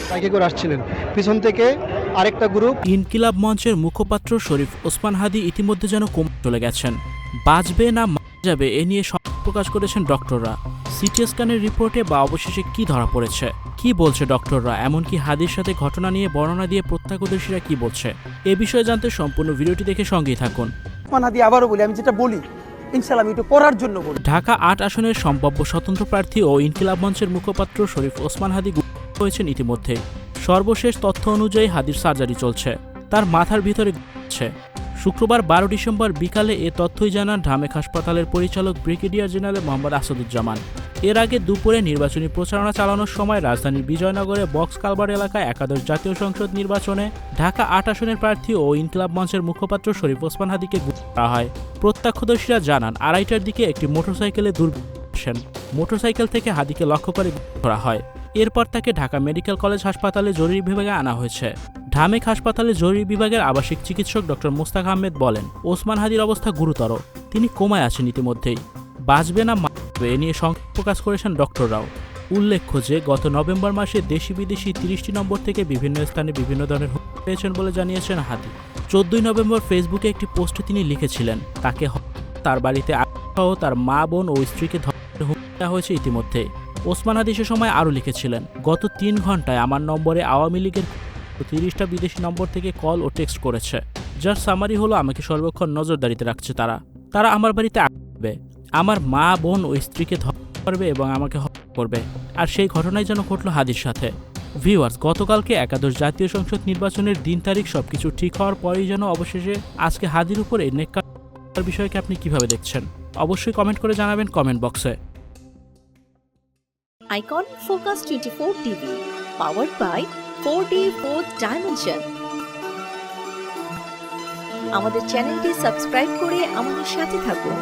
বাইকে করে আসছিলেন, পিছন থেকে আরেকটা গ্রুপ। ইনকিলাব মঞ্চের মুখপাত্র শরীফ ওসমান হাদি ইতিমধ্যে যেন কমে চলে গেছেন। বাঁচবে না মারা যাবে এ নিয়ে সন্দেহ প্রকাশ করেছেন ডক্টররা। সিটি স্ক্যানের রিপোর্টে বা অবশেষে কি ধরা পড়েছে, কি বলছে ডক্টররা, এমনকি হাদির সাথে ঘটনা নিয়ে বর্ণনা দিয়ে প্রত্যক্ষদর্শীরা কি বলছে, এ বিষয়ে জানতে সম্পূর্ণ ভিডিওটি দেখে সঙ্গেই থাকুন। ওসমান হাদি আবারও বলি, আমি যেটা বলি ইনশাআল্লাহ আমি একটু করার জন্য বলি। ঢাকা ৮ আসনের সম্ভাব্য স্বতন্ত্র প্রার্থী ও ইনকিলাব মঞ্চের মুখপাত্র শরীফ ওসমান হাদি গুরুতর হয়েছেন ইতিমধ্যে। সর্বশেষ তথ্য অনুযায়ী হাদির সার্জারি চলছে, তার মাথার ভিতরে আছে। শুক্রবার ১২ ডিসেম্বর বিকালে এ তথ্যই জানান ঢামেক হাসপাতালের পরিচালক ব্রিগেডিয়ার জেনারেল মোহাম্মদ আসাদুজ্জামান। এর আগে দুপুরে নির্বাচনী প্রচারণা চালানোর সময় রাজধানীর বিজয়নগরে বক্স কালভার এলাকায় একাদশ জাতীয় সংসদ নির্বাচনে ঢাকা ৮ আসনের প্রার্থী ও ইনকিলাব মঞ্চের মুখপাত্র শরীফ ওসমান হাদিকে গুলি করা হয়। প্রত্যক্ষদর্শীরা জানান ২:৩০টার দিকে একটি মোটরসাইকেলে আসেন। মোটরসাইকেল থেকে হাদিকে লক্ষ্য করে গুলি করা হয়। এরপর তাকে ঢাকা মেডিকেল কলেজ হাসপাতালে জরুরি বিভাগে আনা হয়েছে। ঢামেক হাসপাতালে জরুরি বিভাগের আবাসিক চিকিৎসক ডক্টর মোস্তাক আহমেদ বলেন, ওসমান হাদির অবস্থা গুরুতর, তিনি কোমায় আছেন ইতিমধ্যেই। বাঁচবে না মারা যাবে এ নিয়ে সন্দেহ প্রকাশ করেছেন ডক্টররাও। উল্লেখ্য যে গত নভেম্বর মাসে দেশি বিদেশি ৩০টি নম্বর থেকে বিভিন্ন স্থানে বিভিন্ন ধরনের হুমকি পেয়েছেন বলে জানিয়েছেন হাদি। ১৪ই নভেম্বর ফেসবুকে একটি পোস্টে তিনি লিখেছিলেন, তাকে তার বাড়িতে সহ তার মা, বোন ও স্ত্রীকে হুমকি দেওয়া হয়েছে ইতিমধ্যে। ওসমান হাদি সে সময় আরও লিখেছিলেন, গত ৩ ঘন্টায় আমার নম্বরে আওয়ামী লীগের ৩০টা বিদেশি নম্বর থেকে কল ও টেক্সট করেছে, যার সামারি হলো আমাকে সর্বক্ষণ নজরদারিতে রাখছে। তারা আমার বাড়িতে আসবে, আমার মা, বোন ও স্ত্রীকে ধর্ষণ করবে এবং আমাকে হত্যা করবে। আর সেই ঘটনাই যেন ঘটল হাদির সাথে। ভিউয়ার্স, গতকালকে একাদশ জাতীয় সংসদ নির্বাচনের দিন তারিখ সবকিছু ঠিক হওয়ার পরেই যেন অবশেষে আজকে হাদির উপর এই নেককার বিষয়কে আপনি কিভাবে দেখছেন অবশ্যই কমেন্ট করে জানাবেন কমেন্ট বক্সে। Icon Focus 24 TV, powered by 4D 4th Dimension. আমাদের চ্যানেলটি সাবস্ক্রাইব করে আমাদের সাথে থাকুন।